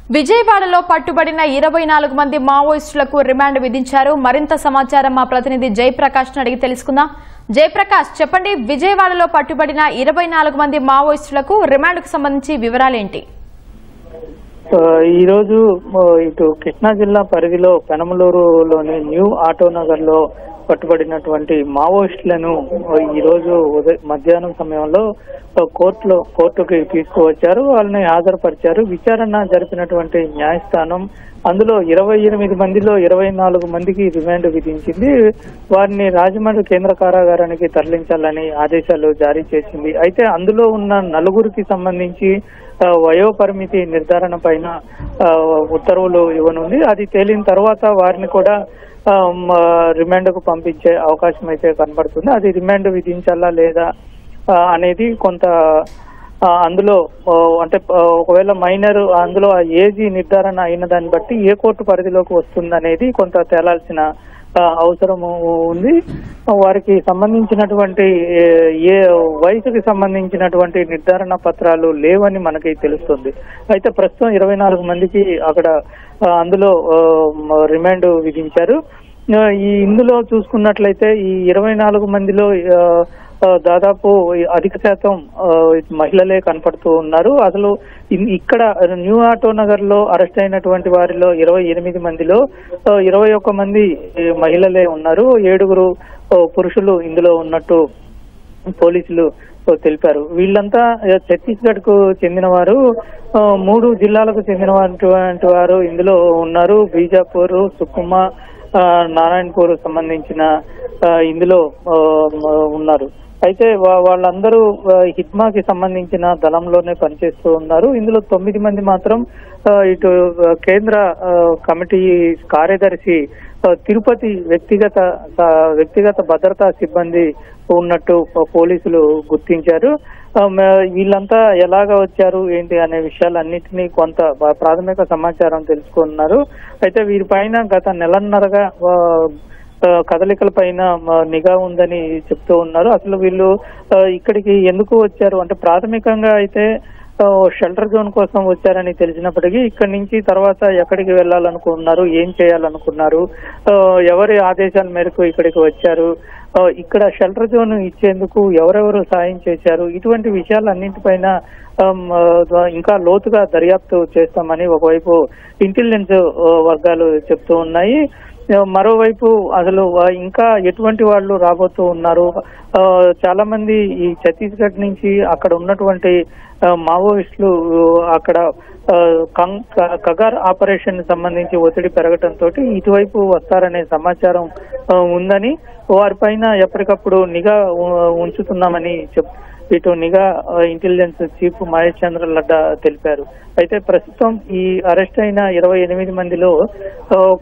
విజయవాడలో పట్టుబడిన 24 మంది మావోయిస్టులకు రిమాండ్ విధించారు. మరింత సమాచారం మా ప్రతినిధి జయప్రకాష్ ని అడిగి తెలుసుకుందాం. జయప్రకాష్, చెప్పండి, విజయవాడలో పట్టుబడిన 24 మంది మావోయిస్టులకు రిమాండ్ కు సంబంధించి వివరాలేంటి? ఈ రోజు ఇటు కృష్ణా జిల్లా పరిధిలో పెనమలూరులోని న్యూ ఆటోనగర్ లో పట్టుబడినటువంటి మావోయిస్టులను ఈ రోజు మధ్యాహ్నం సమయంలో కోర్టుకి తీసుకువచ్చారు. వాళ్ళని హాజరుపరిచారు. విచారణ జరిపినటువంటి న్యాయస్థానం అందులో 28 మందిలో 24 మందికి రిమాండ్ విధించింది. వారిని రాజమండ్రి కేంద్ర కారాగారానికి తరలించాలని ఆదేశాలు జారీ చేసింది. అయితే అందులో ఉన్న 4గురికి సంబంధించి వయోపరిమితి నిర్ధారణ పైన ఉత్తర్వులు ఇవ్వనుంది. అది తేలిన తర్వాత వారిని కూడా రిమాండ్ కు పంపించే అవకాశం అయితే కనబడుతుంది. అది రిమాండ్ విధించాలా లేదా అనేది కొంత అందులో అంటే ఒకవేళ మైనర్ అందులో ఏజీ నిర్ధారణ అయిన దాన్ని బట్టి ఏ కోర్టు పరిధిలోకి వస్తుంది అనేది కొంత తేలాల్సిన అవసరం ఉంది. వారికి సంబంధించినటువంటి ఏ వయసుకి సంబంధించినటువంటి నిర్ధారణ పత్రాలు లేవని మనకి తెలుస్తుంది. అయితే ప్రస్తుతం 24 మందికి అక్కడ అందులో రిమాండ్ విధించారు. ఇందులో చూసుకున్నట్లయితే ఈ 24 మందిలో దాదాపు అధిక శాతం మహిళలే కనపడుతూ ఉన్నారు. అసలు ఇక్కడ న్యూ ఆటోనగర్ లో అరెస్ట్ అయినటువంటి వారిలో 28 మందిలో 21 మంది మహిళలే ఉన్నారు. 7 పురుషులు ఇందులో ఉన్నట్టు పోలీసులు తెలిపారు. వీళ్ళంతా ఛత్తీస్గఢ్ కు చెందిన వారు. 3 జిల్లాలకు చెందినటువంటి వారు ఇందులో ఉన్నారు. బీజాపూర్, సుకుమా, నారాయణపూర్ సంబంధించిన ఇందులో ఉన్నారు. అయితే వాళ్ళందరూ హిట్మాకి సంబంధించిన దళంలోనే పనిచేస్తూ ఉన్నారు. ఇందులో 9 మంది మాత్రం ఇటు కేంద్ర కమిటీ కార్యదర్శి తిరుపతి వ్యక్తిగత భద్రతా సిబ్బంది ఉన్నట్టు పోలీసులు గుర్తించారు. వీళ్ళంతా ఎలాగ వచ్చారు ఏంటి అనే విషయాలన్నింటినీ కొంత ప్రాథమిక సమాచారం తెలుసుకున్నారు. అయితే వీరిపైన గత నెలన్నరగా కదలికల పైన నిఘా ఉందని చెప్తూ ఉన్నారు. అసలు వీళ్ళు ఇక్కడికి ఎందుకు వచ్చారు అంటే ప్రాథమికంగా అయితే షెల్టర్ జోన్ కోసం వచ్చారని తెలిసినప్పటికీ ఇక్కడి నుంచి తర్వాత ఎక్కడికి వెళ్లాలనుకున్నారు, ఏం చేయాలనుకున్నారు, ఎవరి ఆదేశాల మేరకు ఇక్కడికి వచ్చారు, ఇక్కడ షెల్టర్ జోన్ ఇచ్చేందుకు ఎవరెవరు సాయం చేశారు, ఇటువంటి విషయాలన్నింటిపైన ఇంకా లోతుగా దర్యాప్తు చేస్తామని ఒకవైపు ఇంటెలిజెన్స్ వర్గాలు చెప్తూ ఉన్నాయి. మరోవైపు అసలు ఇంకా ఎటువంటి వాళ్ళు రాబోతూ ఉన్నారు. చాలా మంది ఈ ఛత్తీస్గఢ్ నుంచి అక్కడ ఉన్నటువంటి మావోయిస్టులు అక్కడ కగార్ ఆపరేషన్ సంబంధించి ఒత్తిడి పెరగటంతో ఇటువైపు వస్తారనే సమాచారం ఉందని వారిపైన ఎప్పటికప్పుడు నిఘా ఉంచుతున్నామని ఇటు నిఘా ఇంటెలిజెన్స్ చీఫ్ మహేష్ చంద్ర లడ్డా తెలిపారు. అయితే ప్రస్తుతం ఈ అరెస్ట్ అయిన 28 మందిలో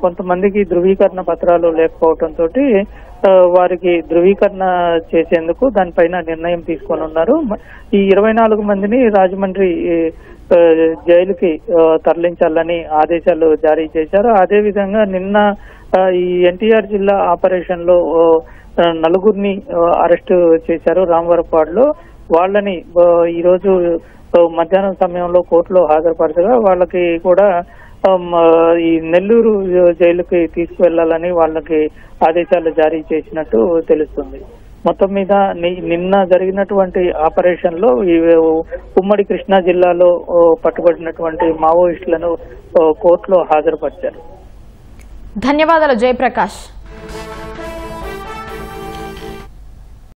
కొంతమందికి ధృవీకరణ పత్రాలు లేకపోవడంతో వారికి ధృవీకరణ చేసేందుకు దానిపైన నిర్ణయం తీసుకొని ఉన్నారు. ఈ 24 మందిని రాజమండ్రి జైలుకి తరలించాలని ఆదేశాలు జారీ చేశారు. అదేవిధంగా నిన్న ఈ ఎన్టీఆర్ జిల్లా ఆపరేషన్ లో 4గురిని అరెస్టు చేశారు రామవరపాడులో. వాళ్ళని ఈ రోజు మధ్యాహ్నం సమయంలో కోర్టులో హాజరుపరచగా వాళ్ళకి కూడా ఈ నెల్లూరు జైలుకి తీసుకువెళ్లాలని వాళ్ళకి ఆదేశాలు జారీ చేసినట్టు తెలుస్తుంది. మొత్తం మీద నిన్న జరిగినటువంటి ఆపరేషన్ లో ఉమ్మడి కృష్ణా జిల్లాలో పట్టుబడినటువంటి మావోయిస్టులను కోర్టులో హాజరుపరిచారు. ధన్యవాదాలు జయప్రకాష్.